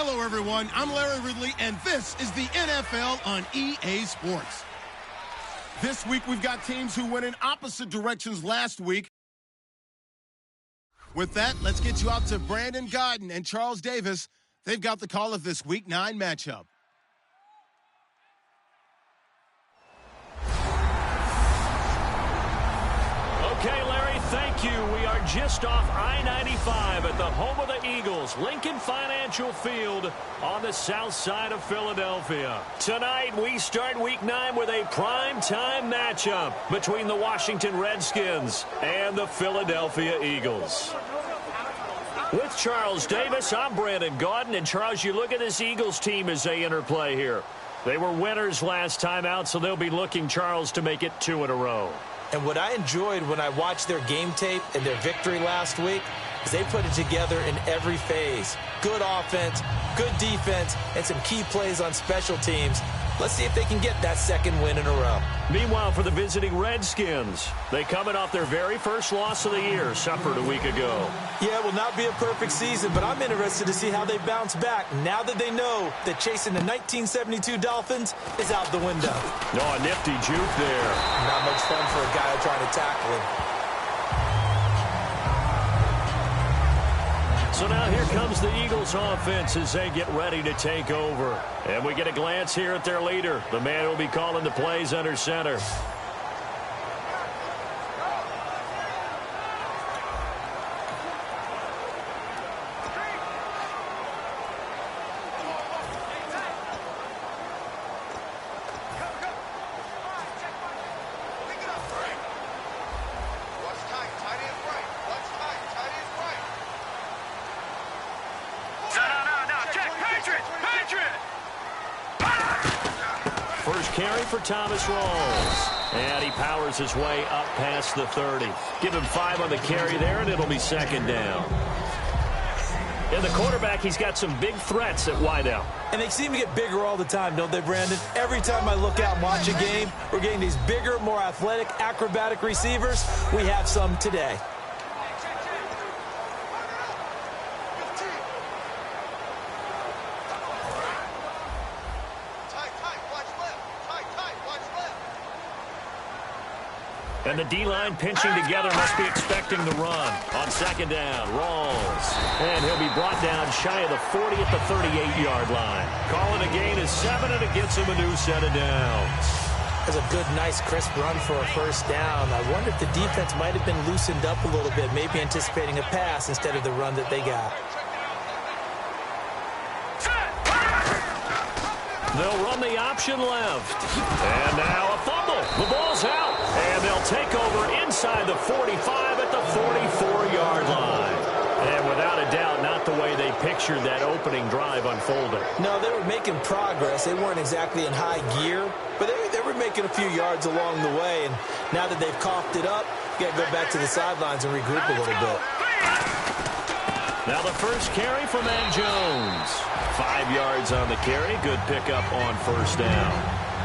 Hello, everyone. I'm Larry Ridley, and this is the NFL on EA Sports. This week, we've got teams who went in opposite directions last week. With that, let's get you out to Brandon Gaudin and Charles Davis. They've got the call of this Week 9 matchup. Okay, Larry, thank you. We are just off I-95 at the home of the Eagles, Lincoln Financial Field on the south side of Philadelphia. Tonight, we start Week 9 with a prime-time matchup between the Washington Redskins and the Philadelphia Eagles. With Charles Davis, I'm Brandon Gaudin. And, Charles, you look at this Eagles team as they interplay here. They were winners last time out, so they'll be looking, Charles, to make it 2 in a row. And what I enjoyed when I watched their game tape and their victory last week is they put it together in every phase. Good offense, good defense, and some key plays on special teams. Let's see if they can get that second win in a row. Meanwhile, for the visiting Redskins, they coming off their very first loss of the year, suffered a week ago. Yeah, it will not be a perfect season, but I'm interested to see how they bounce back now that they know that chasing the 1972 Dolphins is out the window. Oh, a nifty juke there. Not much fun for a guy trying to tackle him. So now here comes the Eagles offense as they get ready to take over. And we get a glance here at their leader, the man who will be calling the plays under center. First carry for Thomas Rawls. And he powers his way up past the 30. Give him 5 on the carry there, and it'll be second down. And the quarterback, he's got some big threats at wideout. And they seem to get bigger all the time, don't they, Brandon? Every time I look out and watch a game, we're getting these bigger, more athletic, acrobatic receivers. We have some today. And the D-line pinching together must be expecting the run. On second down, Rawls. And he'll be brought down shy of the 40 at the 38-yard line. Calling a gain of 7, and it gets him a new set of downs. That's a good, nice, crisp run for a first down. I wonder if the defense might have been loosened up a little bit, maybe anticipating a pass instead of the run that they got. They'll run the option left. And now a fumble. The ball's out. And they'll take over inside the 45 at the 44-yard line. And without a doubt, not the way they pictured that opening drive unfolding. No, they were making progress. They weren't exactly in high gear, but they were making a few yards along the way. And now that they've coughed it up, you got to go back to the sidelines and regroup a little bit. Now the first carry for Matt Jones. 5 yards on the carry. Good pickup on first down.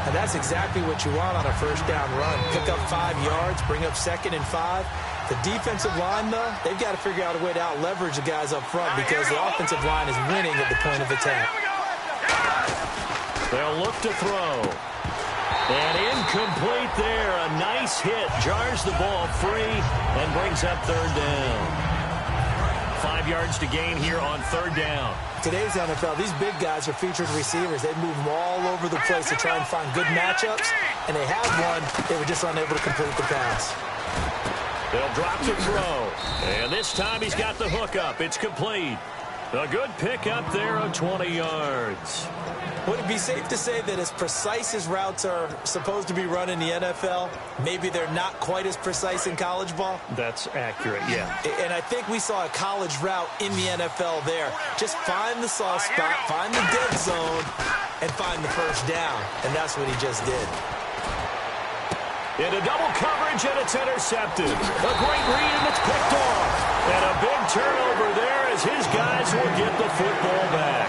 And that's exactly what you want on a first down run. Pick up 5 yards, bring up 2nd and 5. The defensive line, though, they've got to figure out a way to out-leverage the guys up front because the offensive line is winning at the point of attack. They'll look to throw. And incomplete there. A nice hit. Jars the ball free and brings up third down. 5 yards to gain here on third down. Today's NFL, these big guys are featured receivers. They move them all over the place to try and find good matchups, and they had one. They were just unable to complete the pass. They'll drop to throw. And this time he's got the hook up. It's complete. A good pick up there of 20 yards. Would it be safe to say that as precise as routes are supposed to be run in the NFL, maybe they're not quite as precise in college ball? That's accurate, yeah. And I think we saw a college route in the NFL there. Just find the soft spot, find the dead zone, and find the first down. And that's what he just did. Into double coverage, and it's intercepted. A great read, and it's picked off. And a big turnover there as his guys will get the football back.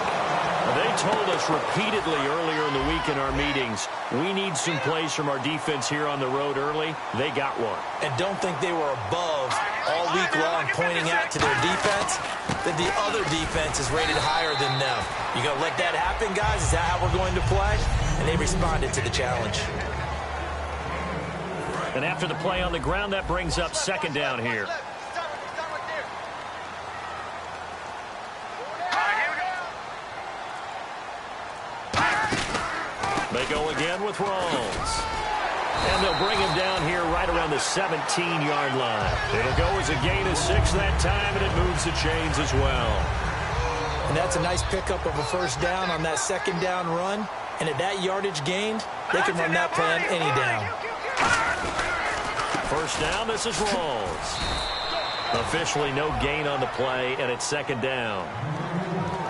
They told us repeatedly earlier in the week in our meetings, we need some plays from our defense here on the road early. They got one. And don't think they were above all week long pointing out to their defense, then the other defense is rated higher than them. You going to let that happen, guys? Is that how we're going to play? And they responded to the challenge. And after the play on the ground, that brings up second down here. They go again with Rawls. And they'll bring him down here right around the 17-yard line. It'll go as a gain of 6 that time, and it moves the chains as well. And that's a nice pickup of a first down on that second down run. And at that yardage gained, they can run that play on any down. First down, this is Rawls. Officially no gain on the play, and it's second down.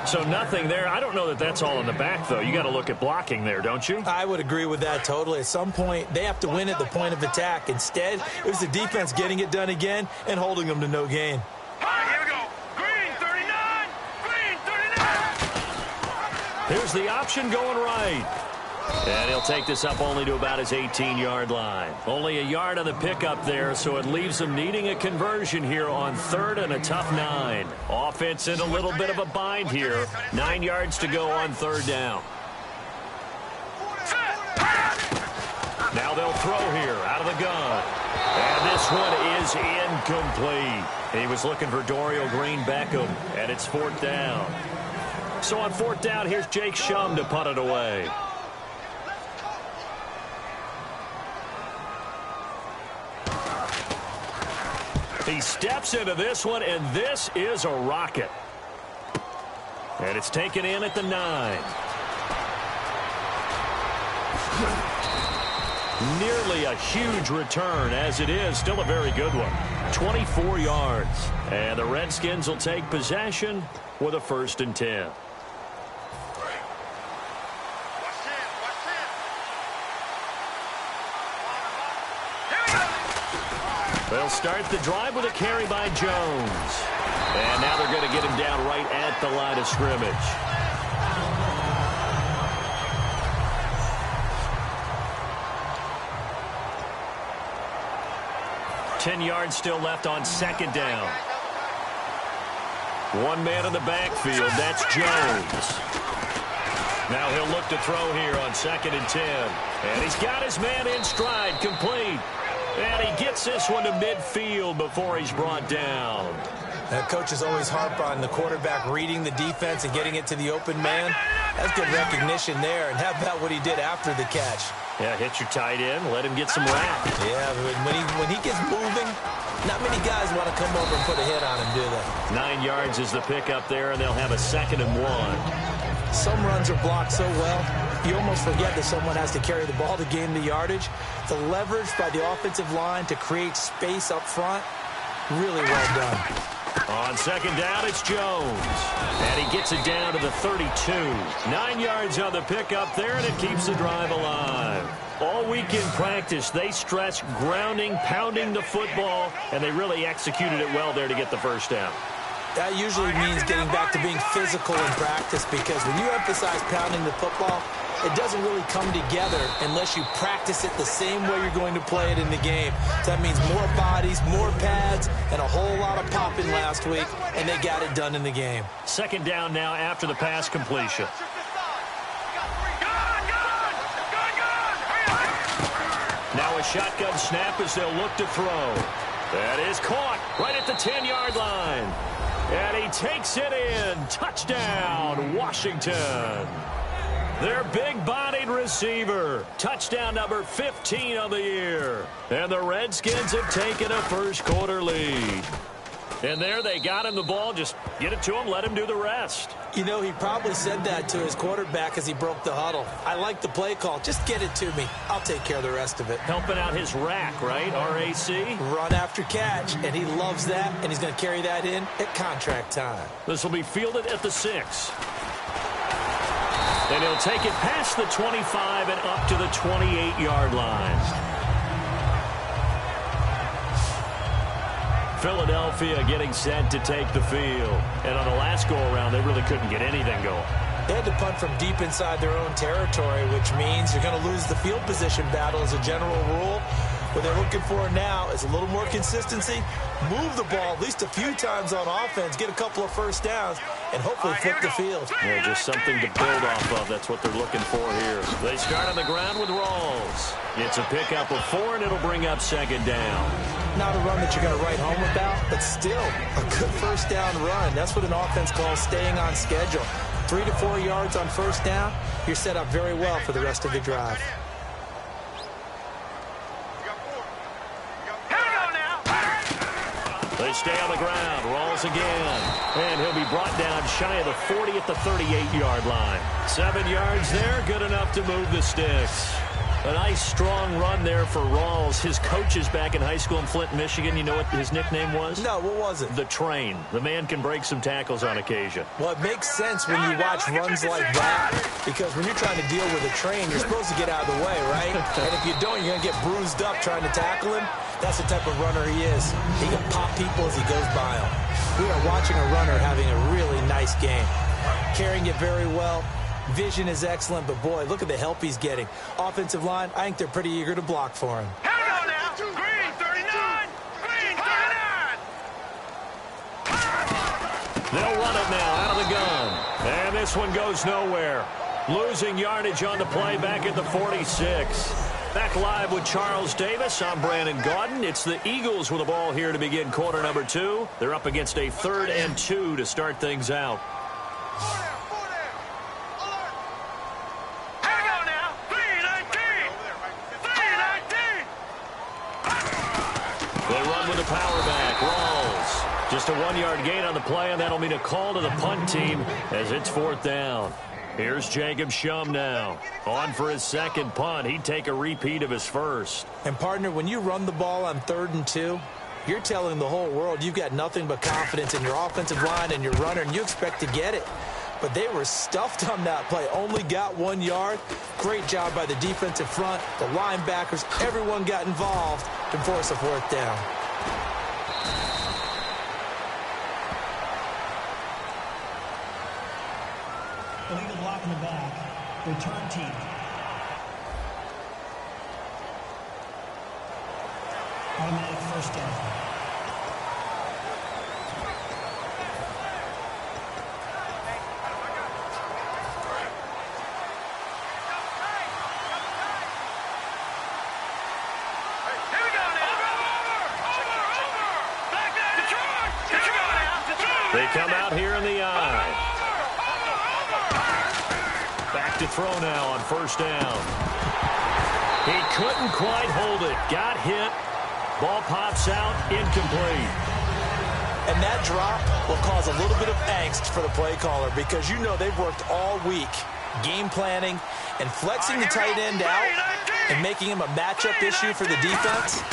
So nothing there. I don't know that that's all in the back, though. You got to look at blocking there, don't you? I would agree with that totally. At some point, they have to win at the point of attack. Instead, it was the defense getting it done again and holding them to no gain. All right, here we go. Green 39. Green 39. Here's the option going right. And he'll take this up only to about his 18-yard line. Only a yard on the pickup there, so it leaves them needing a conversion here on third and a tough 9. Offense in a little bit of a bind here. 9 yards to go on third down. Now they'll throw here out of the gun. And this one is incomplete. He was looking for Dorial Green-Beckham, and it's fourth down. So on fourth down, here's Jake Shum to punt it away. He steps into this one, and this is a rocket. And it's taken in at the 9. Nearly a huge return, as it is. Still a very good one. 24 yards. And the Redskins will take possession with a 1st and 10. They'll start the drive with a carry by Jones. And now they're going to get him down right at the line of scrimmage. Ten yards still left on second down. One man in the backfield. That's Jones. Now he'll look to throw here on 2nd and 10. And he's got his man in stride, complete. And he gets this one to midfield before he's brought down. That coaches always harp on the quarterback reading the defense and getting it to the open man. That's good recognition there. And how about what he did after the catch? Yeah, hit your tight end, let him get some rap. Yeah, but when he gets moving, not many guys want to come over and put a hit on him, do they? 9 yards is the pickup there, and they'll have a 2nd and 1. Some runs are blocked so well, you almost forget that someone has to carry the ball to gain the yardage. The leverage by the offensive line to create space up front, really well done. On second down, it's Jones. And he gets it down to the 32. 9 yards on the pickup there, and it keeps the drive alive. All week in practice, they stress grounding, pounding the football, and they really executed it well there to get the first down. That usually means getting back to being physical in practice, because when you emphasize pounding the football, it doesn't really come together unless you practice it the same way you're going to play it in the game. So that means more bodies, more pads, and a whole lot of popping last week, and they got it done in the game. Second down now after the pass completion. Now a shotgun snap as they'll look to throw. That is caught right at the 10-yard line. And he takes it in. Touchdown, Washington. Their big-bodied receiver. Touchdown number 15 of the year. And the Redskins have taken a first-quarter lead. And there they got him the ball. Just get it to him, let him do the rest. You know, he probably said that to his quarterback as he broke the huddle. I like the play call. Just get it to me. I'll take care of the rest of it. Helping out his rack, right? R-A-C? Run after catch, and he loves that, and he's going to carry that in at contract time. This will be fielded at the 6. And he'll take it past the 25 and up to the 28-yard line. Philadelphia getting set to take the field. And on the last go-around, they really couldn't get anything going. They had to punt from deep inside their own territory, which means you're going to lose the field position battle as a general rule. What they're looking for now is a little more consistency, move the ball at least a few times on offense, get a couple of first downs, and hopefully flip the field. Yeah, just something to build off of. That's what they're looking for here. They start on the ground with Rawls. It's a pickup of 4, and it'll bring up second down. Not a run that you're going to write home about, but still a good first down run. That's what an offense calls staying on schedule. 3 to 4 yards on first down, you're set up very well for the rest of the drive. They stay on the ground. Rawls again. And he'll be brought down shy of the 40 at the 38-yard line. 7 yards there, good enough to move the sticks. A nice, strong run there for Rawls. His coaches back in high school in Flint, Michigan, you know what his nickname was? No, what was it? The Train. The man can break some tackles on occasion. Well, it makes sense when you watch runs like that, because when you're trying to deal with a train, you're supposed to get out of the way, right? And if you don't, you're going to get bruised up trying to tackle him. That's the type of runner he is. He can pop people as he goes by them. We are watching a runner having a really nice game. Carrying it very well. Vision is excellent, but boy, look at the help he's getting. Offensive line, I think they're pretty eager to block for him. Hang on now. Green 39. Green 39. They'll run it now out of the gun. And this one goes nowhere. Losing yardage on the play back at the 46. Back live with Charles Davis. I'm Brandon Gaudin. It's the Eagles with the ball here to begin quarter number 2. They're up against a 3rd and 2 to start things out. The power back, Rawls. Just a 1-yard gain on the play, and that'll mean a call to the punt team as it's 4th down. Here's Jacob Shum now. On for his second punt. He'd take a repeat of his first. And, partner, when you run the ball on 3rd and 2, you're telling the whole world you've got nothing but confidence in your offensive line and your runner, and you expect to get it. But they were stuffed on that play. Only got 1 yard. Great job by the defensive front, the linebackers. Everyone got involved to force a 4th down. Illegal block in the back. Return team. Automatic first down. They come out here in the eye. Back to throw now on first down. He couldn't quite hold it. Got hit. Ball pops out. Incomplete. And that drop will cause a little bit of angst for the play caller, because you know they've worked all week game planning and flexing the tight end out and making him a matchup issue for the defense.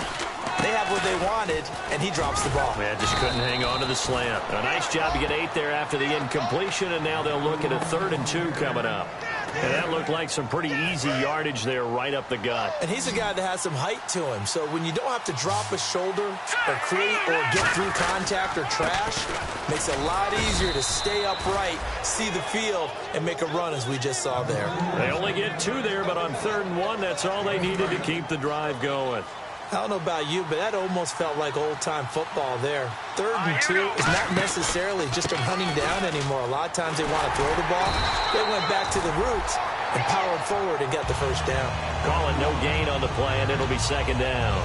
They have what they wanted, and he drops the ball. Man, just couldn't hang on to the slant. A nice job to get 8 there after the incompletion, and now they'll look at a 3rd and 2 coming up. And that looked like some pretty easy yardage there right up the gut. And he's a guy that has some height to him, so when you don't have to drop a shoulder or create or get through contact or trash, makes it a lot easier to stay upright, see the field, and make a run as we just saw there. They only get 2 there, but on 3rd and 1, that's all they needed to keep the drive going. I don't know about you, but that almost felt like old-time football there. 3rd and 2 is not necessarily just a running down anymore. A lot of times they want to throw the ball. They went back to the roots and powered forward and got the first down. Calling no gain on the play, and it'll be 2nd down.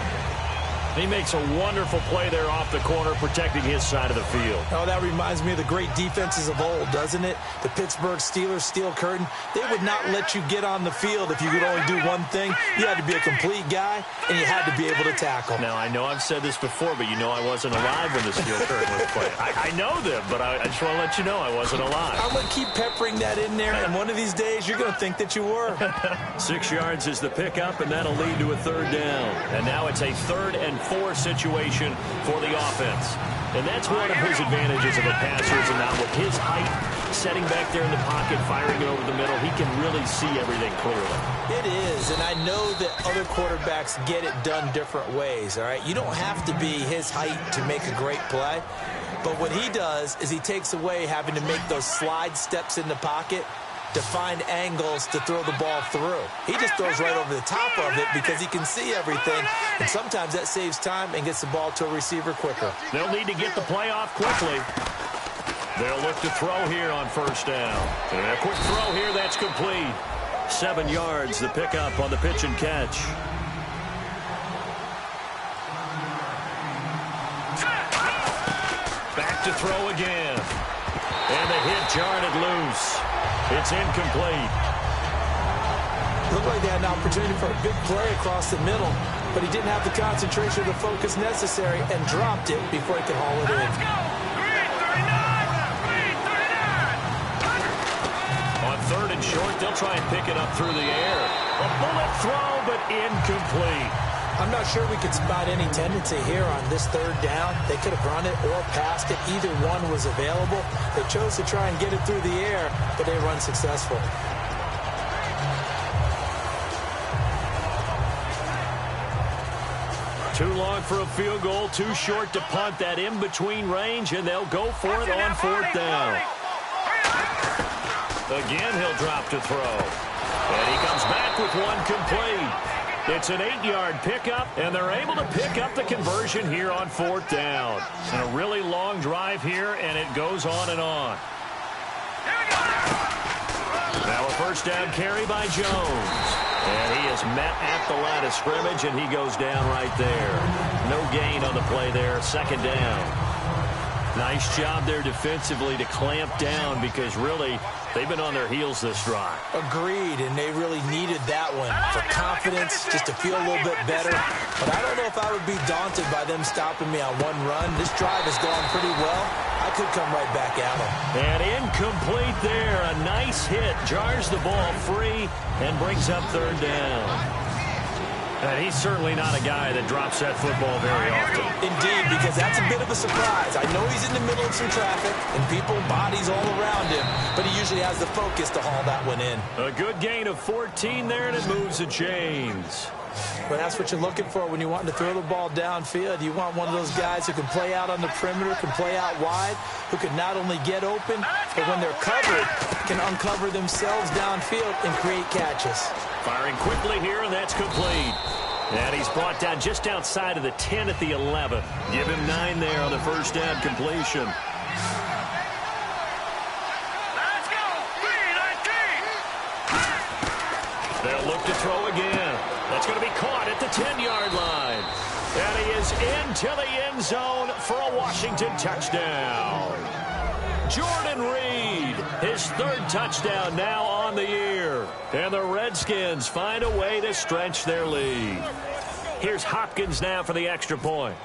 He makes a wonderful play there off the corner, protecting his side of the field. Oh, that reminds me of the great defenses of old, doesn't it? The Pittsburgh Steelers, steel curtain. They would not let you get on the field if you could only do one thing. You had to be a complete guy, and you had to be able to tackle. Now, I know I've said this before, but you know I wasn't alive when the steel curtain was played. I know them, but I just want to let you know I wasn't alive. I'm going to keep peppering that in there, and one of these days you're going to think that you were. 6 yards is the pickup, and that'll lead to a 3rd down. And now it's a 3rd and 4 situation for the offense. And that's one of his advantages of a passer, is now with his height, setting back there in the pocket, firing it over the middle, he can really see everything clearly. It is, and I know that other quarterbacks get it done different ways, all right? You don't have to be his height to make a great play, but what he does is he takes away having to make those slide steps in the pocket to find angles to throw the ball through. He just throws right over the top of it because he can see everything, and sometimes that saves time and gets the ball to a receiver quicker. They'll need to get the play off quickly. They'll look to throw here on first down. And a quick throw here, that's complete. 7 yards, the pickup on the pitch and catch. Back to throw again. And the hit jarred it loose. It's incomplete. Looked like they had an opportunity for a big play across the middle, but he didn't have the concentration or the focus necessary and dropped it before he could haul it in. Let's go! Green 39! Green 39! On third and short, they'll try and pick it up through the air. A bullet throw, but incomplete. I'm not sure we could spot any tendency here on this third down. They could have run it or passed it. Either one was available. They chose to try and get it through the air, but they run successful. Too long for a field goal, too short to punt. That in-between range, and they'll go for it on fourth down. Again, he'll drop to throw. And he comes back with one complete. It's an 8-yard pickup, and they're able to pick up the conversion here on fourth down. And a really long drive here, and it goes on and on. Now a first down carry by Jones. And he is met at the line of scrimmage, and he goes down right there. No gain on the play there, second down. Nice job there defensively to clamp down because really they've been on their heels this drive. Agreed, and they really needed that one for confidence, just to feel a little bit better. But I don't know if I would be daunted by them stopping me on one run. This drive has gone pretty well. I could come right back at them. And incomplete there. A nice hit. Jars the ball free and brings up third down. And he's certainly not a guy that drops that football very often. Indeed, because that's a bit of a surprise. I know he's in the middle of some traffic and people, bodies all around him, but he usually has the focus to haul that one in. A good gain of 14 there, and it moves the chains. But that's what you're looking for when you want to throw the ball downfield. You want one of those guys who can play out on the perimeter, can play out wide, who can not only get open, but when they're covered, can uncover themselves downfield and create catches. Firing quickly here, and that's complete. And he's brought down just outside of the 10 at the 11. Give him 9 there on the first down completion. Let's go! Green 19! They'll look to throw again. That's going to be caught at the 10-yard line. And he is into the end zone for a Washington touchdown. Jordan Reed, his third touchdown now on the year. And the Redskins find a way to stretch their lead. Here's Hopkins now for the extra point.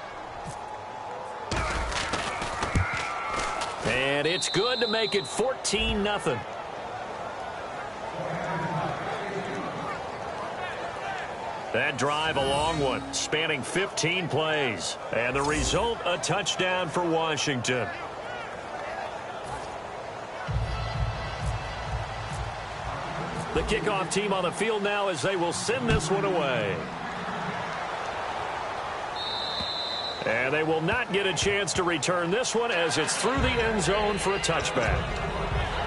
And it's good to make it 14-0. That drive, a long one, spanning 15 plays. And the result, a touchdown for Washington. The kickoff team on the field now as they will send this one away. And they will not get a chance to return this one as it's through the end zone for a touchback.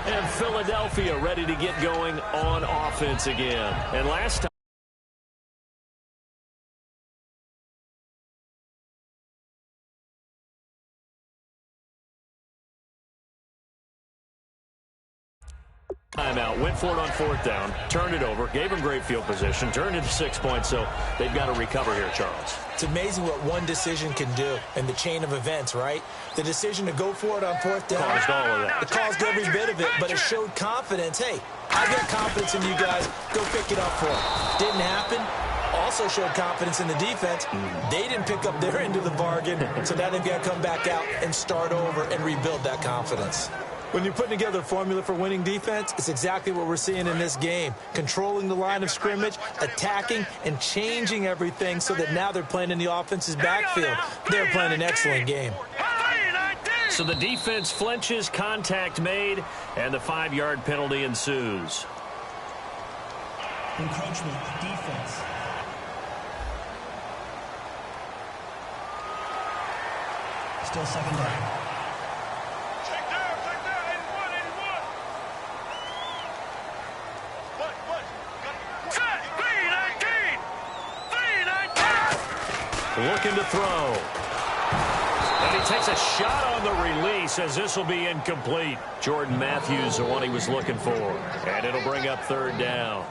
And Philadelphia ready to get going on offense again. And last time, timeout, went for it on fourth down, turned it over, gave him great field position, turned into 6 points, so they've got to recover here, Charles. It's amazing what one decision can do in the chain of events, right? The decision to go for it on fourth down Caused all of that. It caused every bit of it, but it showed confidence. Hey, I got confidence in you guys. Go pick it up for it. Didn't happen. Also showed confidence in the defense. They didn't pick up their end of the bargain, so now they've got to come back out and start over and rebuild that confidence. When you're putting together a formula for winning defense, it's exactly what we're seeing in this game. Controlling the line of scrimmage, attacking, and changing everything so that now they're playing in the offense's backfield. They're playing an excellent game. So the defense flinches, contact made, and the 5-yard penalty ensues. Encroachment, defense. Still second down. looking to throw. And he takes a shot on the release as this will be incomplete. Jordan Matthews, the one he was looking for. And it'll bring up third down.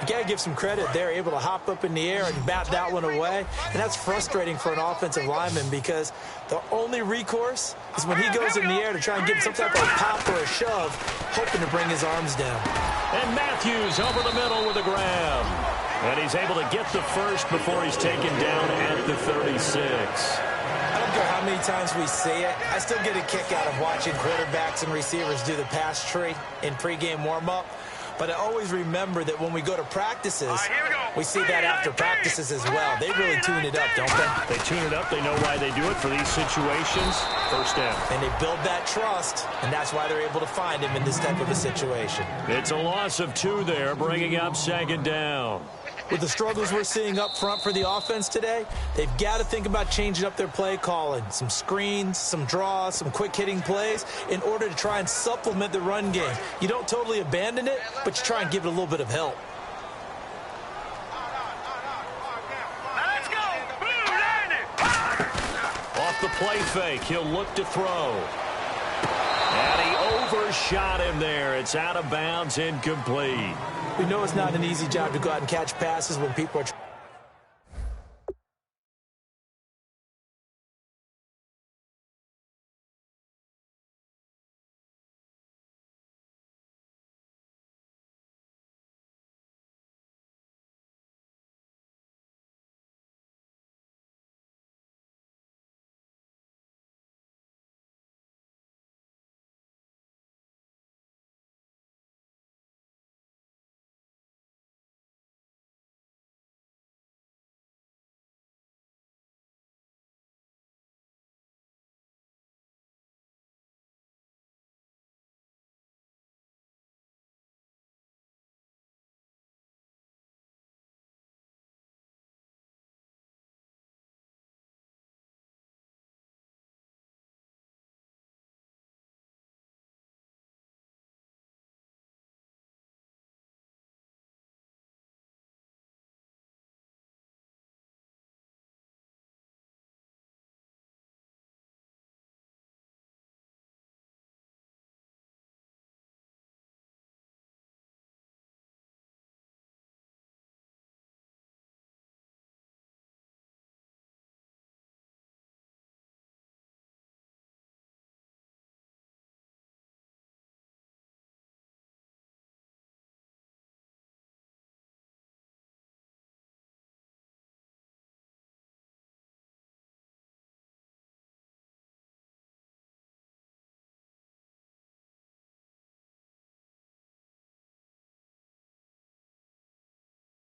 You got to give some credit. They're able to hop up in the air and bat that one away. And that's frustrating for an offensive lineman because the only recourse is when he goes in the air to try and give some type of pop or a shove, hoping to bring his arms down. And Matthews over the middle with a grab. And he's able to get the first before he's taken down at the 36. I don't care how many times we see it. I still get a kick out of watching quarterbacks and receivers do the pass tree in pregame warm-up. But I always remember that when we go to practices, we see that after practices as well. They really tune it up, don't they? They tune it up. They know why they do it for these situations. First down. And they build that trust, and that's why they're able to find him in this type of a situation. It's a loss of 2 there, bringing up second down. With the struggles we're seeing up front for the offense today, they've got to think about changing up their play calling. Some screens, some draws, some quick-hitting plays in order to try and supplement the run game. You don't totally abandon it, but you try and give it a little bit of help. Let's go. Off the play fake, he'll look to throw. And he overshot him there. It's out of bounds, incomplete. We know it's not an easy job to go out and catch passes when people are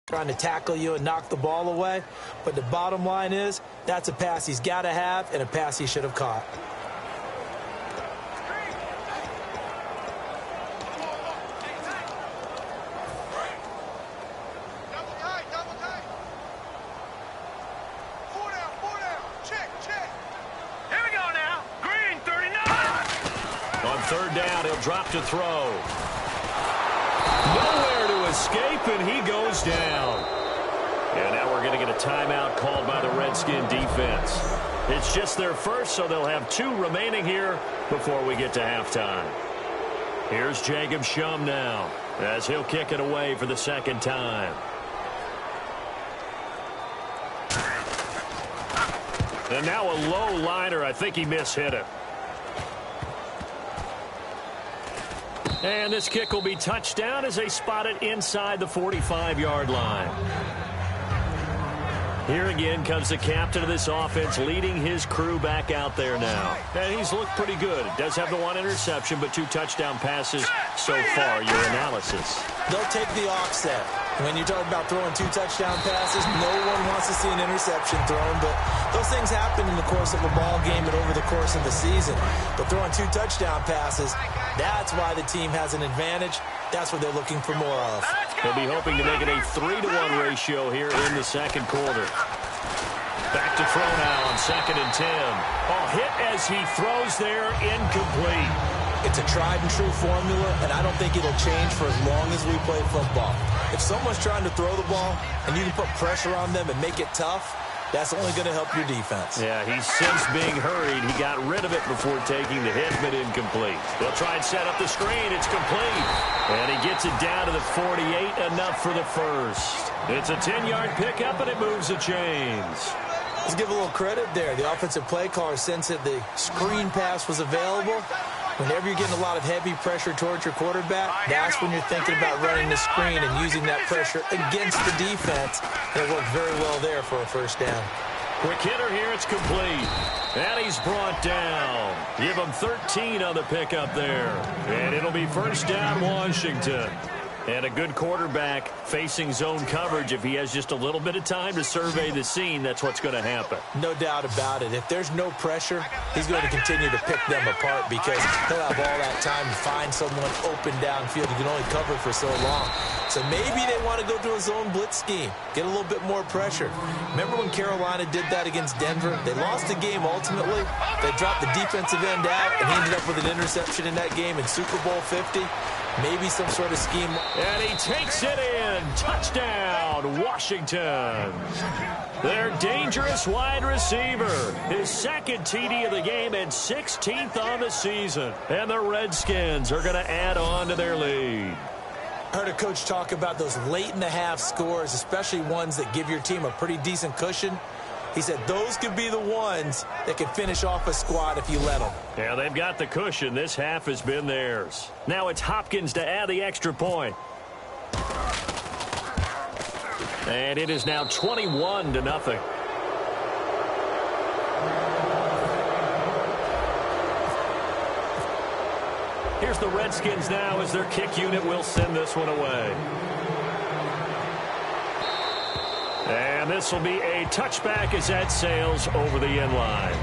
trying to tackle you and knock the ball away. But the bottom line is, that's a pass he's got to have and a pass he should have caught. Here we go now. Green, 39. On third down, he'll drop to throw. Nowhere to escape, and he goes down. And now we're going to get a timeout called by the Redskin defense. It's just their first, so they'll have 2 remaining here before we get to halftime. Here's Jacob Shum now as he'll kick it away for the second time. And now a low liner. I think he mishit it. And this kick will be touchdown as they spot it inside the 45-yard line. Here again comes the captain of this offense leading his crew back out there now. And he's looked pretty good. Does have the 1 interception, but 2 touchdown passes so far. Your analysis. They'll take the offset. When you talk about throwing 2 touchdown passes, no one wants to see an interception thrown, but those things happen in the course of a ball game and over the course of the season. But throwing 2 touchdown passes, that's why the team has an advantage. That's what they're looking for more of. They'll be hoping to make it a 3-to-1 ratio here in the second quarter. Back to throw now on 2nd and 10. Hit as he throws there, incomplete. It's a tried and true formula, and I don't think it'll change for as long as we play football. If someone's trying to throw the ball and you can put pressure on them and make it tough, That's only going to help your defense. Yeah, he's since being hurried. He got rid of it before taking the hit, but incomplete. They'll try and set up the screen. It's complete. And he gets it down to the 48, enough for the first. It's a 10-yard pickup, and it moves the chains. Let's give a little credit there. The offensive play caller sensed that the screen pass was available. Whenever you're getting a lot of heavy pressure towards your quarterback, that's when you're thinking about running the screen and using that pressure against the defense. And it worked very well there for a first down. Quick hitter here, it's complete. And he's brought down. Give him 13 on the pickup there. And it'll be first down, Washington. And a good quarterback facing zone coverage. If he has just a little bit of time to survey the scene, that's what's going to happen. No doubt about it. If there's no pressure, he's going to continue to pick them apart because he'll have all that time to find someone open downfield. He can only cover for so long. So maybe they want to go to a zone blitz scheme, get a little bit more pressure. Remember when Carolina did that against Denver? They lost the game ultimately. They dropped the defensive end out, and he ended up with an interception in that game in Super Bowl 50. Maybe some sort of scheme. And he takes it in. Touchdown, Washington. Their dangerous wide receiver. His second TD of the game and 16th on the season. And the Redskins are going to add on to their lead. I heard a coach talk about those late-in-the-half scores, especially ones that give your team a pretty decent cushion. He said those could be the ones that can finish off a squad if you let them. Yeah, they've got the cushion. This half has been theirs. Now it's Hopkins to add the extra point. And it is now 21-0. Here's the Redskins now as their kick unit will send this one away. And this will be a touchback as that sails over the end line.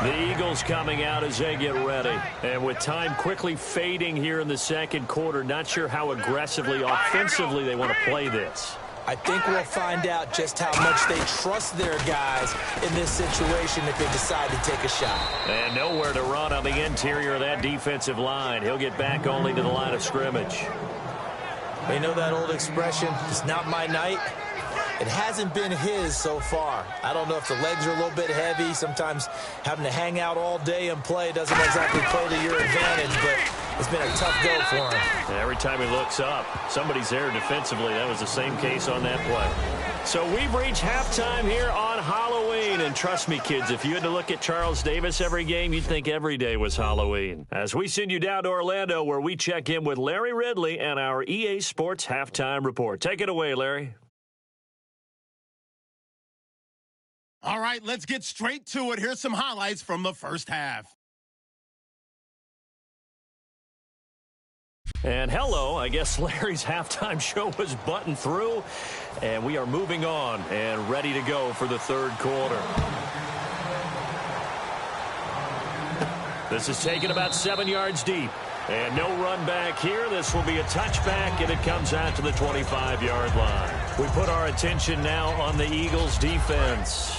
The Eagles coming out as they get ready. And with time quickly fading here in the second quarter, not sure how aggressively, offensively they want to play this. I think we'll find out just how much they trust their guys in this situation if they decide to take a shot. And nowhere to run on the interior of that defensive line. He'll get back only to the line of scrimmage. You know that old expression, it's not my night? It hasn't been his so far. I don't know if the legs are a little bit heavy. Sometimes having to hang out all day and play doesn't exactly play to your advantage, but it's been a tough go for him. And every time he looks up, somebody's there defensively. That was the same case on that play. So we've reached halftime here on Halloween. And trust me, kids, if you had to look at Charles Davis every game, you'd think every day was Halloween. As we send you down to Orlando, where we check in with Larry Ridley and our EA Sports Halftime Report. Take it away, Larry. All right, let's get straight to it. Here's some highlights from the first half. And hello, I guess Larry's halftime show was buttoned through, and we are moving on and ready to go for the third quarter. This is taken about 7 yards deep, and no run back here. This will be a touchback, and it comes out to the 25-yard line. We put our attention now on the Eagles' defense.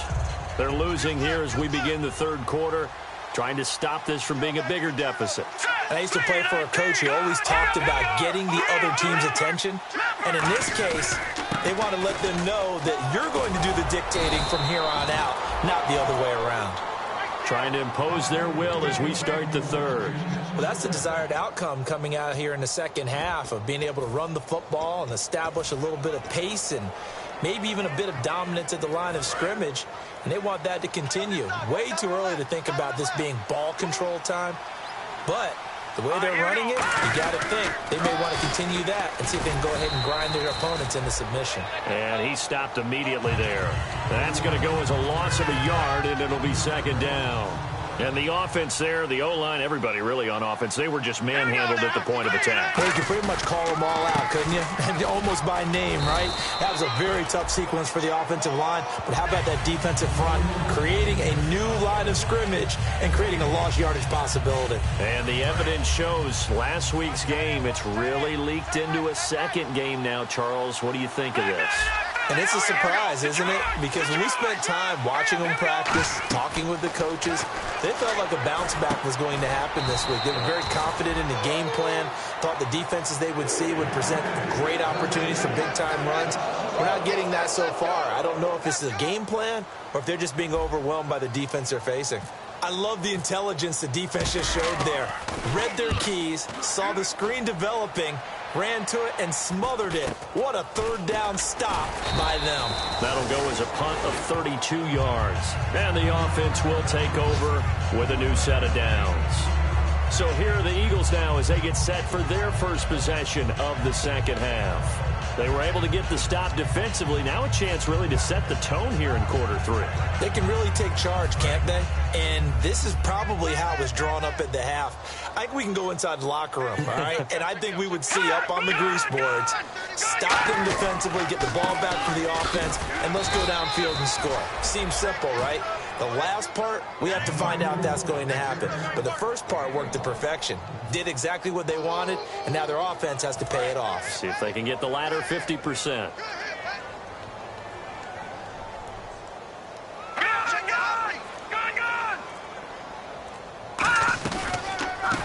They're losing here as we begin the third quarter, trying to stop this from being a bigger deficit. I used to play for a coach who always talked about getting the other team's attention. And in this case, they want to let them know that you're going to do the dictating from here on out, not the other way around. Trying to impose their will as we start the third. Well, that's the desired outcome coming out here in the second half of being able to run the football and establish a little bit of pace and maybe even a bit of dominance at the line of scrimmage. And they want that to continue. Way too early to think about this being ball control time. But the way they're running it, you got to think they may want to continue that and see if they can go ahead and grind their opponents into submission. And he stopped immediately there. That's going to go as a loss of a yard, and it'll be second down. And the offense there, the O-line, everybody really on offense, they were just manhandled at the point of attack. Well, you could pretty much call them all out, couldn't you? And almost by name, right? That was a very tough sequence for the offensive line. But how about that defensive front creating a new line of scrimmage and creating a lost yardage possibility? And the evidence shows last week's game, it's really leaked into a second game now, Charles. What do you think of this? And it's a surprise, isn't it? Because when we spent time watching them practice, talking with the coaches, they felt like a bounce back was going to happen this week. They were very confident in the game plan, thought the defenses they would see would present great opportunities for big-time runs. We're not getting that so far. I don't know if this is a game plan or if they're just being overwhelmed by the defense they're facing. I love the intelligence the defense just showed there. Read their keys, saw the screen developing, ran to it, and smothered it. What a third down stop by them. That'll go as a punt of 32 yards. And the offense will take over with a new set of downs. So here are the Eagles now as they get set for their first possession of the second half. They were able to get the stop defensively. Now a chance really to set the tone here in quarter three. They can really take charge, can't they? And this is probably how it was drawn up at the half. I think we can go inside the locker room, all right? And I think we would see up on the grease boards, stop them defensively, get the ball back for the offense, and let's go downfield and score. Seems simple, right? The last part, we have to find out if that's going to happen. But the first part worked to perfection. Did exactly what they wanted, and now their offense has to pay it off. See if they can get the latter 50%.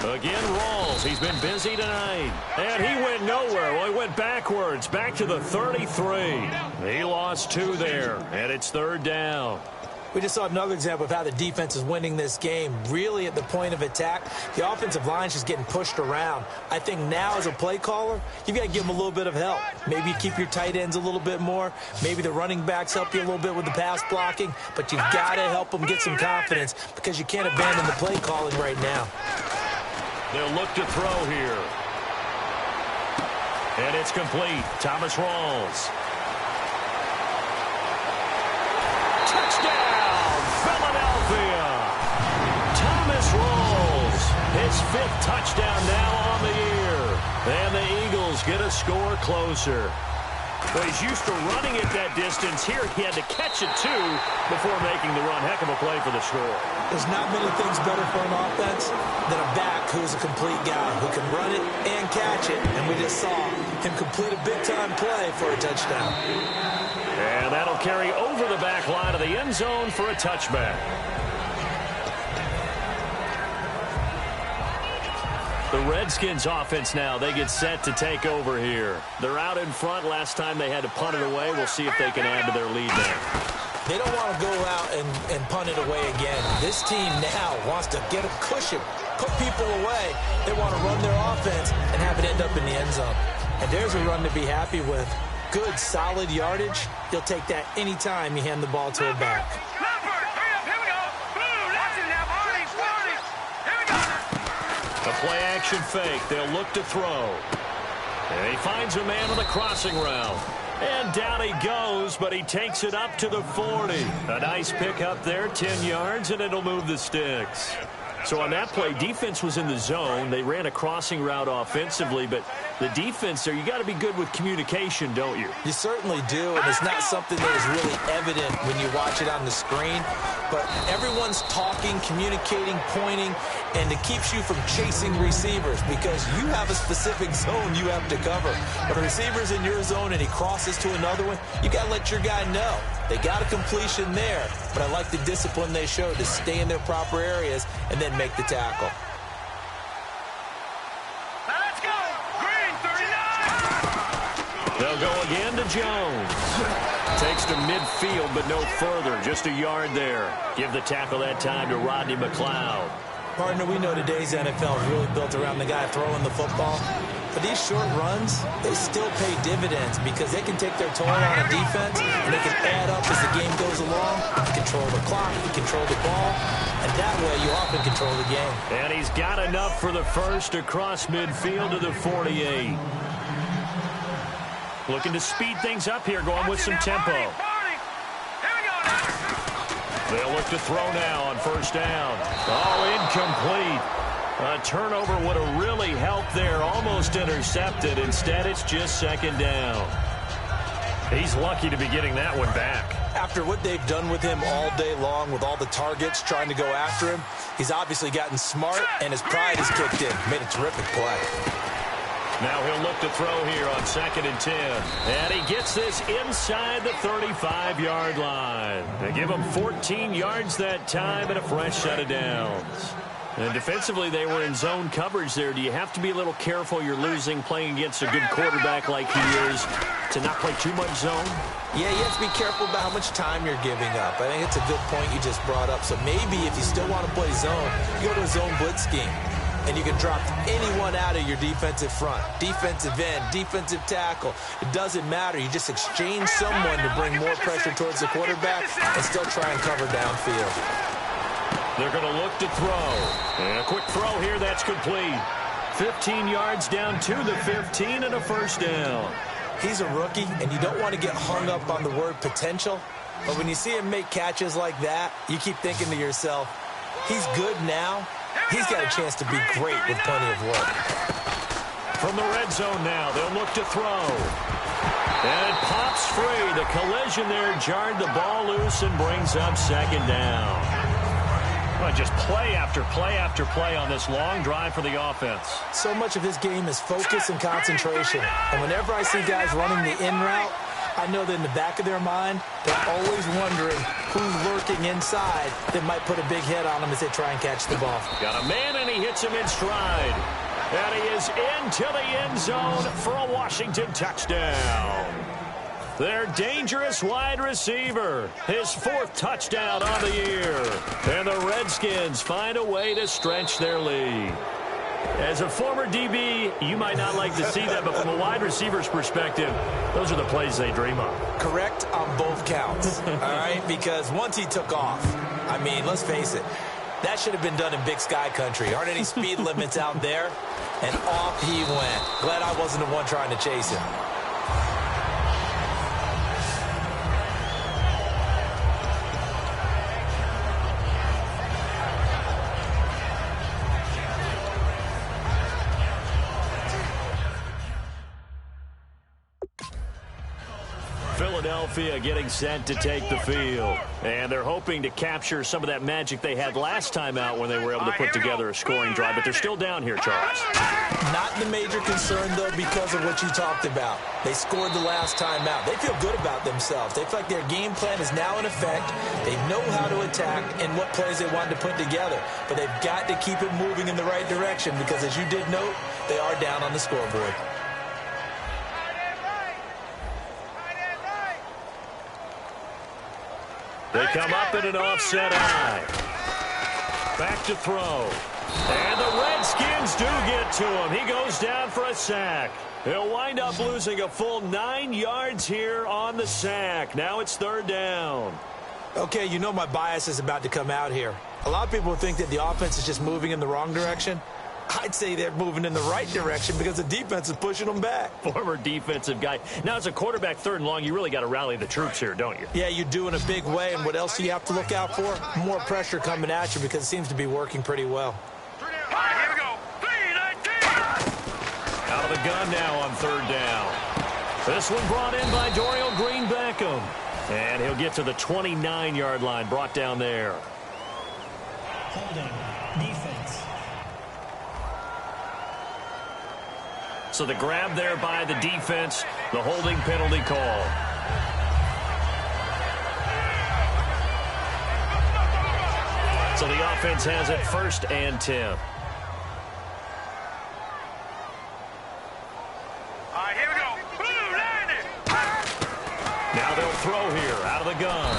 Again, Rawls. He's been busy tonight. And he went nowhere. Well, he went backwards, back to the 33. He lost 2 there, and it's third down. We just saw another example of how the defense is winning this game. Really at the point of attack, the offensive line's just getting pushed around. I think now as a play caller, you've got to give them a little bit of help. Maybe you keep your tight ends a little bit more. Maybe the running backs help you a little bit with the pass blocking. But you've got to help them get some confidence because you can't abandon the play calling right now. They'll look to throw here. And it's complete. Thomas Rawls. Touchdown, Philadelphia. Thomas Rawls, his 5th touchdown now on the year. And the Eagles get a score closer. Well, he's used to running it that distance. Here he had to catch it, too, before making the run. Heck of a play for the score. There's not many things better for an offense than a back who's a complete guy who can run it and catch it. And we just saw him complete a big-time play for a touchdown. And that'll carry over the back line of the end zone for a touchback. The Redskins offense now, they get set to take over here. They're out in front. Last time they had to punt it away. We'll see if they can add to their lead there. They don't want to go out and punt it away again. This team now wants to get a cushion, put people away. They want to run their offense and have it end up in the end zone. And there's a run to be happy with. Good, solid yardage. You'll take that anytime you hand the ball to a back. The play-action fake. They'll look to throw. And he finds a man on the crossing route. And down he goes, but he takes it up to the 40. A nice pick up there, 10 yards, and it'll move the sticks. So on that play, defense was in the zone. They ran a crossing route offensively, but the defense there, you got to be good with communication, don't you? You certainly do, and it's not something that is really evident when you watch it on the screen. But everyone's talking, communicating, pointing, and it keeps you from chasing receivers because you have a specific zone you have to cover. When a receiver's in your zone and he crosses to another one, you got to let your guy know. They got a completion there, but I like the discipline they showed to stay in their proper areas and then make the tackle. Let's go! Green 39! They'll go again to Jones. Takes to midfield, but no further. Just a yard there. Give the tackle that time to Rodney McLeod. Partner, we know today's NFL is really built around the guy throwing the football. But these short runs, they still pay dividends because they can take their toll on a defense and they can add up as the game goes along. You control the clock, you control the ball, and that way you often control the game. And he's got enough for the first across midfield to the 48. Looking to speed things up here, going with some tempo. They'll look to throw now on first down. Oh, incomplete. A turnover would have really helped there, almost intercepted. Instead, it's just second down. He's lucky to be getting that one back. After what they've done with him all day long with all the targets trying to go after him, he's obviously gotten smart and his pride has kicked in. Made a terrific play. Now he'll look to throw here on 2nd and 10. And he gets this inside the 35-yard line. They give him 14 yards that time and a fresh set of downs. And defensively, they were in zone coverage there. Do you have to be a little careful? You're losing playing against a good quarterback like he is to not play too much zone? Yeah, you have to be careful about how much time you're giving up. I think it's a good point you just brought up. So maybe if you still want to play zone, you go to a zone blitz scheme. And you can drop anyone out of your defensive front. Defensive end, defensive tackle. It doesn't matter. You just exchange someone to bring more pressure towards the quarterback and still try and cover downfield. They're going to look to throw. And a quick throw here. That's complete. 15 yards down to the 15 and a first down. He's a rookie, and you don't want to get hung up on the word potential. But when you see him make catches like that, you keep thinking to yourself, he's good now. He's got a chance to be great with plenty of work. From the red zone now, they'll look to throw. And it pops free. The collision there jarred the ball loose and brings up 2nd down. Well, just play after play after play on this long drive for the offense. So much of this game is focus and concentration. And whenever I see guys running the in route, I know that in the back of their mind, they're always wondering who's lurking inside that might put a big hit on them as they try and catch the ball. Got a man, and he hits him in stride. And he is into the end zone for a Washington touchdown. Their dangerous wide receiver, his 4th touchdown on the year. And the Redskins find a way to stretch their lead. As a former DB, you might not like to see that, but from a wide receiver's perspective, those are the plays they dream of. Correct on both counts, all right? Because once he took off, I mean, let's face it, that should have been done in Big Sky country. Aren't any speed limits out there? And off he went. Glad I wasn't the one trying to chase him. Philadelphia getting set to take the field. And they're hoping to capture some of that magic they had last time out when they were able to put together a scoring drive. But they're still down here, Charles. Not the major concern, though, because of what you talked about. They scored the last time out. They feel good about themselves. They feel like their game plan is now in effect. They know how to attack and what plays they want to put together. But they've got to keep it moving in the right direction because, as you did note, they are down on the scoreboard. They come up in an offset eye. Back to throw. And the Redskins do get to him. He goes down for a sack. He'll wind up losing a full 9 yards here on the sack. Now it's 3rd down. Okay, you know my bias is about to come out here. A lot of people think that the offense is just moving in the wrong direction. I'd say they're moving in the right direction because the defense is pushing them back. Former defensive guy. Now, as a quarterback 3rd and long, you really got to rally the troops here, don't you? Yeah, you do in a big way. And what else do you have to look out for? More pressure coming at you because it seems to be working pretty well. All right, here we go. 3-19. Out of the gun now on 3rd down. This one brought in by Dorial Green-Beckham. And he'll get to the 29-yard line, brought down there. Holding. Defense. So the grab there by the defense, the holding penalty call. So the offense has it 1st and 10. All right, here we go. Blue, landing. Now they'll throw here out of the gun.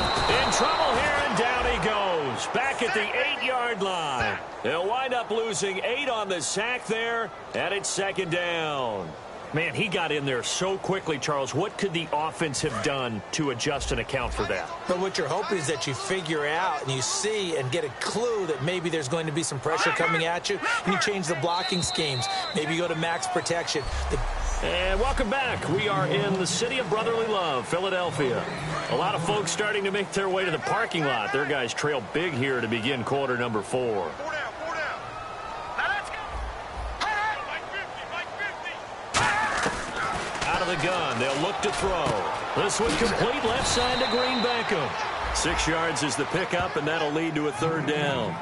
In trouble here, and down he goes. Back at the 8-yard line. They'll wind up losing 8 on the sack there, and it's 2nd down. Man, he got in there so quickly, Charles. What could the offense have done to adjust and account for that? But what you're hoping is that you figure out and you see and get a clue that maybe there's going to be some pressure coming at you, and you change the blocking schemes. Maybe you go to max protection. And welcome back. We are in the city of brotherly love, Philadelphia. A lot of folks starting to make their way to the parking lot. Their guys trail big here to begin quarter number 4. 4 down, 4 down. Now let's go. Like 50. Out of the gun, they'll look to throw. This one complete left side to Green-Beckham. 6 yards is the pickup, and that'll lead to a 3rd down.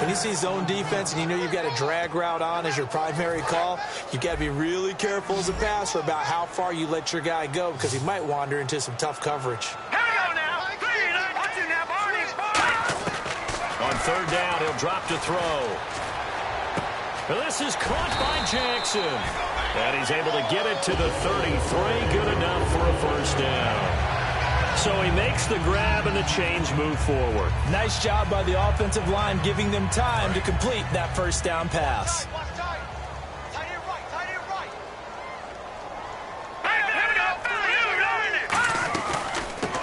When you see zone defense and you know you've got a drag route on as your primary call, you've got to be really careful as a passer about how far you let your guy go because he might wander into some tough coverage. On third down, he'll drop to throw. This is caught by Jackson. And he's able to get it to the 33. Good enough for a first down. So he makes the grab and the chains move forward. Nice job by the offensive line giving them time to complete that first down pass.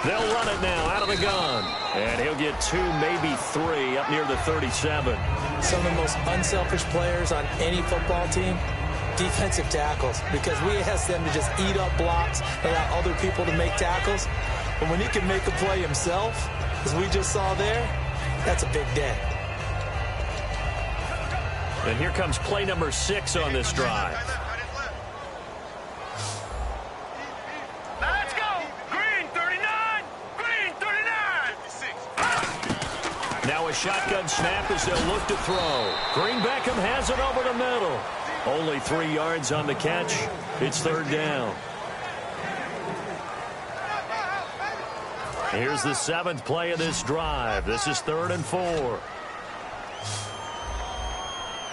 They'll run it now out of the gun. And he'll get 2, maybe 3 up near the 37. Some of the most unselfish players on any football team, defensive tackles, because we ask them to just eat up blocks, allow other people to make tackles. But when he can make a play himself, as we just saw there, that's a big day. And here comes play number 6 on this drive. Let's go! Green 39! Green 39! Now a shotgun snap as they'll look to throw. Green Beckham has it over the middle. Only 3 yards on the catch. It's third down. Here's the 7th play of this drive. This is 3rd and 4.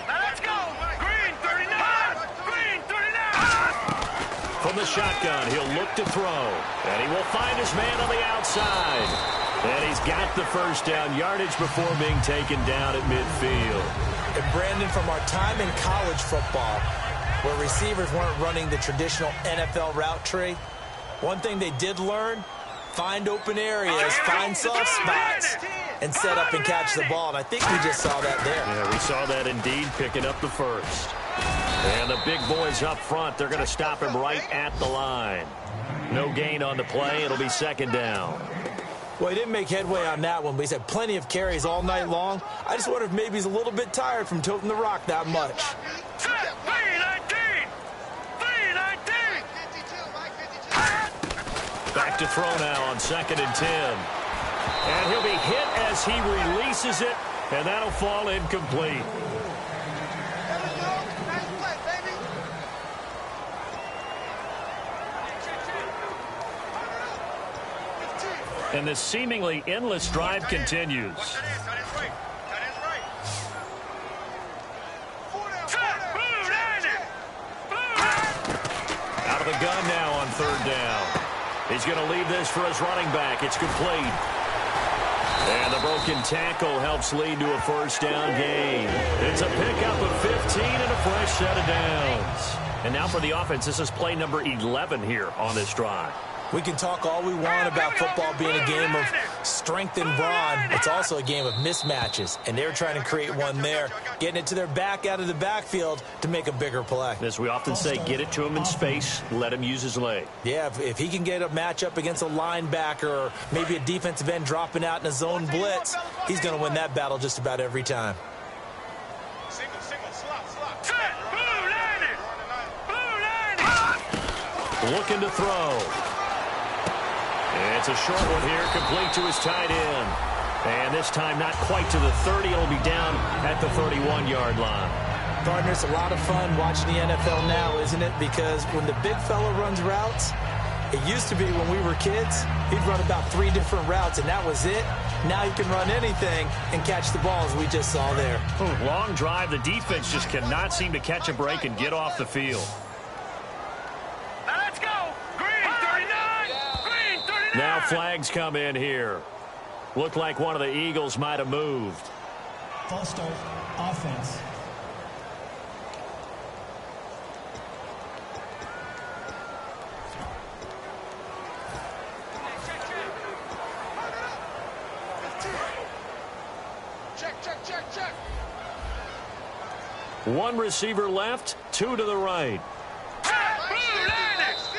Let's go! Green 39! Green 39! From the shotgun, he'll look to throw. And he will find his man on the outside. And he's got the first down yardage before being taken down at midfield. And Brandon, from our time in college football, where receivers weren't running the traditional NFL route tree, one thing they did learn, find open areas, find soft spots, and set up and catch the ball. And I think we just saw that there. Yeah, we saw that indeed, picking up the first. And the big boys up front, they're going to stop him right at the line. No gain on the play. It'll be second down. Well, he didn't make headway on that one, but he's had plenty of carries all night long. I just wonder if maybe he's a little bit tired from toting the rock that much. Back to throw now on 2nd and 10. And he'll be hit as he releases it, and that'll fall incomplete. And this seemingly endless drive continues. Out of the gun now on third down. He's going to leave this for his running back. It's complete. And the broken tackle helps lead to a first down gain. It's a pickup of 15 and a fresh set of downs. And now for the offense, this is play number 11 here on this drive. We can talk all we want about football being a game of strength and brawn. It's also a game of mismatches, and they're trying to create one there, getting it to their back out of the backfield to make a bigger play. As we often say, get it to him in space, let him use his leg. Yeah, if he can get a matchup against a linebacker or maybe a defensive end dropping out in a zone blitz, he's going to win that battle just about every time. Looking to throw. It's a short one here, complete to his tight end. And this time not quite to the 30. It'll be down at the 31-yard line. Partner, it's a lot of fun watching the NFL now, isn't it? Because when the big fella runs routes, it used to be when we were kids, he'd run about 3 different routes, and that was it. Now he can run anything and catch the ball, as we just saw there. Long drive. The defense just cannot seem to catch a break and get off the field. Let's go! Green 39! Green 39! Now flags come in here. Looked like one of the Eagles might have moved. False start, offense. Check. One receiver left, 2 to the right.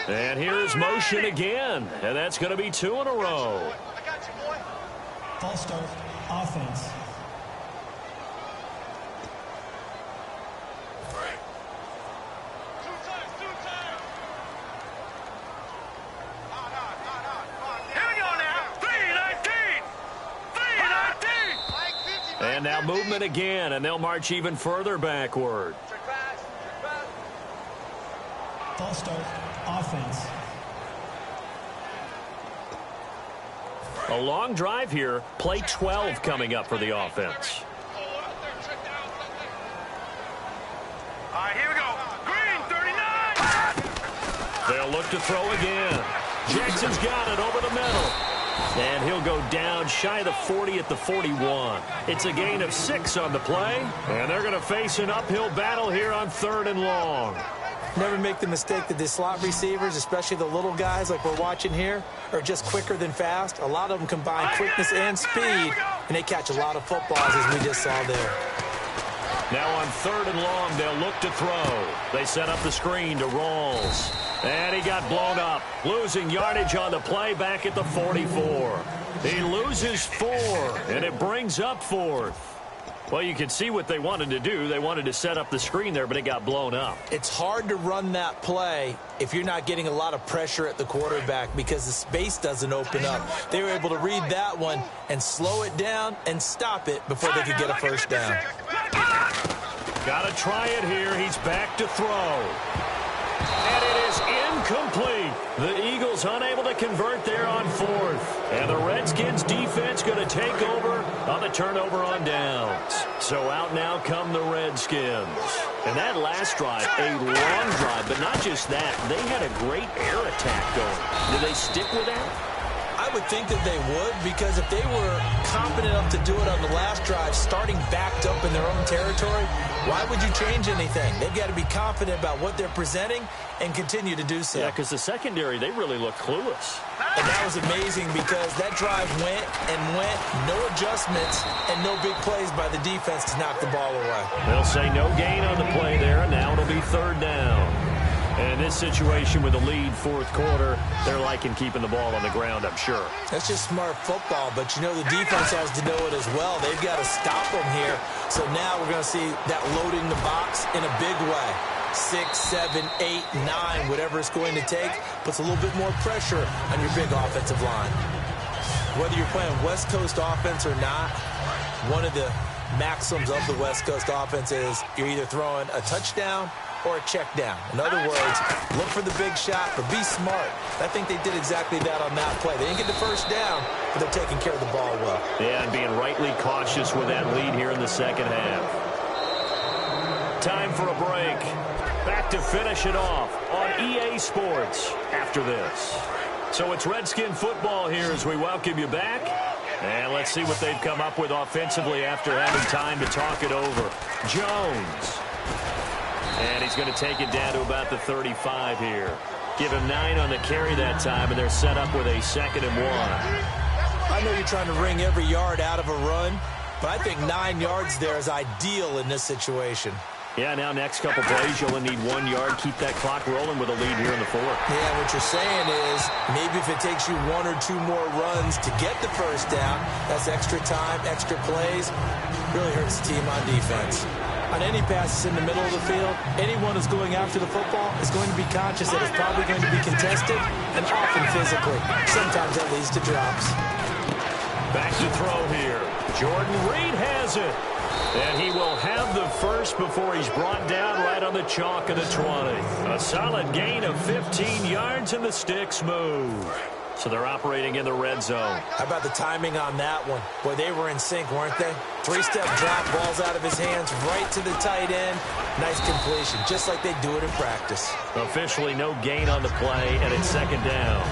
And here's motion again. And that's going to be 2 in a row. False start, offense. Here we go now. 319! 319! And now movement again, and they'll march even further backward. False start, offense. A long drive here. Play 12 coming up for the offense. All right, here we go. Green, 39. They'll look to throw again. Jackson's got it over the middle. And he'll go down shy of the 40 at the 41. It's a gain of 6 on the play. And they're going to face an uphill battle here on 3rd and long. Never make the mistake that the slot receivers, especially the little guys like we're watching here, are just quicker than fast. A lot of them combine quickness and speed, and they catch a lot of footballs, as we just saw there. Now on 3rd and long, they'll look to throw. They set up the screen to Rawls. And he got blown up, losing yardage on the play back at the 44. He loses 4, and it brings up 4th. Well, you can see what they wanted to do. They wanted to set up the screen there, but it got blown up. It's hard to run that play if you're not getting a lot of pressure at the quarterback because the space doesn't open up. They were able to read that one and slow it down and stop it before they could get a first down. Got to try it here. He's back to throw. And it is incomplete. The Eagles unable to convert there on 4th. And the Redskins defense going to take over on the turnover on downs. So out now come the Redskins. And that last drive, a long drive, but not just that. They had a great air attack going. Did they stick with that? I would think that they would, because if they were confident enough to do it on the last drive, starting backed up in their own territory, why would you change anything? They've got to be confident about what they're presenting and continue to do so. Yeah, because the secondary, they really look clueless. And that was amazing because that drive went and went, no adjustments, and no big plays by the defense to knock the ball away. They'll say no gain on the play there, and now it'll be 3rd down. And in this situation with the lead 4th quarter, they're liking keeping the ball on the ground, I'm sure. That's just smart football, but you know the defense has to know it as well. They've got to stop them here. So now we're going to see that loading the box in a big way. 6, 7, 8, 9, whatever it's going to take, puts a little bit more pressure on your big offensive line. Whether you're playing West Coast offense or not, one of the maxims of the West Coast offense is you're either throwing a touchdown or a check down. In other words, look for the big shot, but be smart. I think they did exactly that on that play. They didn't get the first down, but they're taking care of the ball well. Yeah, and being rightly cautious with that lead here in the second half. Time for a break. Back to finish it off on EA Sports after this. So it's Redskin football here as we welcome you back. And let's see what they've come up with offensively after having time to talk it over. Jones. And he's going to take it down to about the 35 here. Give him 9 on the carry that time, and they're set up with a 2nd and 1. I know you're trying to wring every yard out of a run, but I think 9 yards there is ideal in this situation. Yeah, now next couple plays, you'll only need 1 yard. Keep that clock rolling with a lead here in the 4th. Yeah, what you're saying is maybe if it takes you 1 or 2 more runs to get the first down, that's extra time, extra plays, really hurts the team on defense. On any passes in the middle of the field, anyone who's going after the football is going to be conscious that it's probably going to be contested and often physically. Sometimes that leads to drops. Back to throw here. Jordan Reed has it. And he will have the first before he's brought down right on the chalk of the 20. A solid gain of 15 yards and the sticks move. So they're operating in the red zone. How about the timing on that one? Boy, they were in sync, weren't they? 3-step drop, balls out of his hands, right to the tight end. Nice completion, just like they do it in practice. Officially no gain on the play, and it's 2nd down.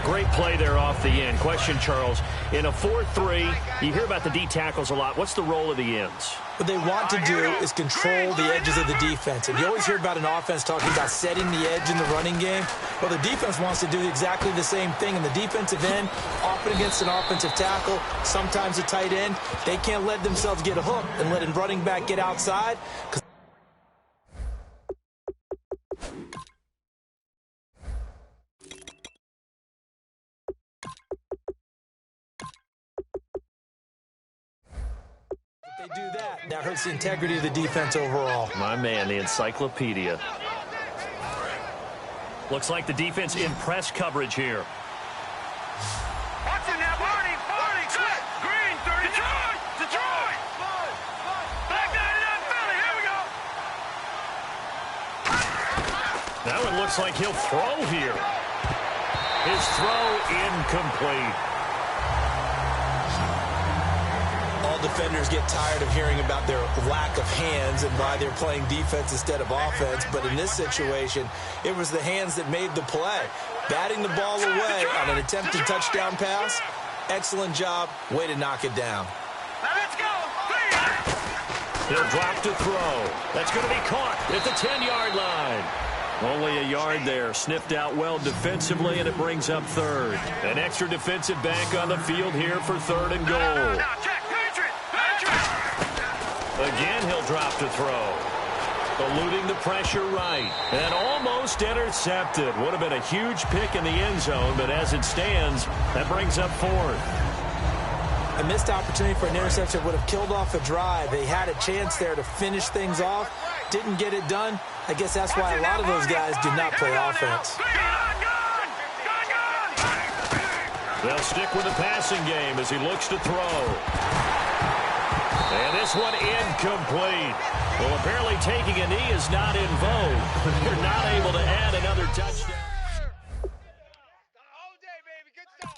Great play there off the end. Question, Charles, in a 4-3, you hear about the D tackles a lot. What's the role of the ends? What they want to do is control the edges of the defense. And you always hear about an offense talking about setting the edge in the running game. Well, the defense wants to do exactly the same thing. In the defensive end, often against an offensive tackle, sometimes a tight end, they can't let themselves get a hook and let a running back get outside. If they do that, that hurts the integrity of the defense overall. My man, the encyclopedia. Looks like the defense in press coverage here. Watch it now, Barney, Green, 32, to try. Looks like he'll throw here. His throw incomplete. All defenders get tired of hearing about their lack of hands and why they're playing defense instead of offense. But in this situation, it was the hands that made the play. Batting the ball away on an attempted touchdown pass. Excellent job. Way to knock it down. Now let's go. He'll drop to throw. That's going to be caught at the 10-yard line. Only a yard there. Sniffed out well defensively, and it brings up third. An extra defensive back on the field here for third and goal. Now check. Patriot. Again, he'll drop to throw. Eluding the pressure right. And almost intercepted. Would have been a huge pick in the end zone, but as it stands, that brings up fourth. A missed opportunity for an interception would have killed off a drive. They had a chance there to finish things off. Didn't get it done. I guess that's why a lot of those guys do not play offense. They'll stick with the passing game as he looks to throw. And this one incomplete. Well, apparently taking a knee is not in vogue. They're not able to add another touchdown. All day, baby. Good stuff.